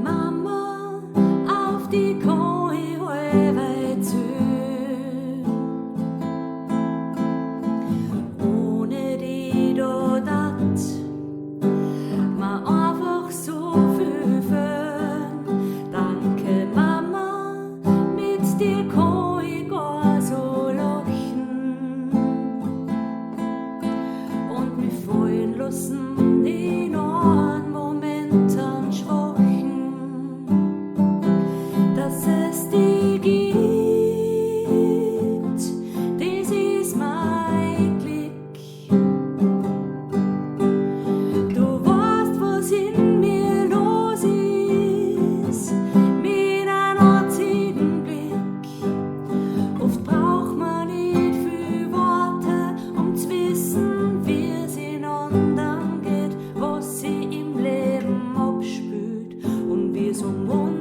Mama, auf die Koi weit zu. Ohne die da dat, ma einfach so viel fern. Danke Mama, mit dir kann ich gar so lachen und mich fallen lassen in einen Moment an Schwachen, dass es die gibt, das ist mein Glück. Du weißt, was in mir los ist, mit einem einzigen Blick. Oft braucht man nicht viel Worte, um zu wissen, wie es in anderen geht, was sie im Leben abspült und wie es um uns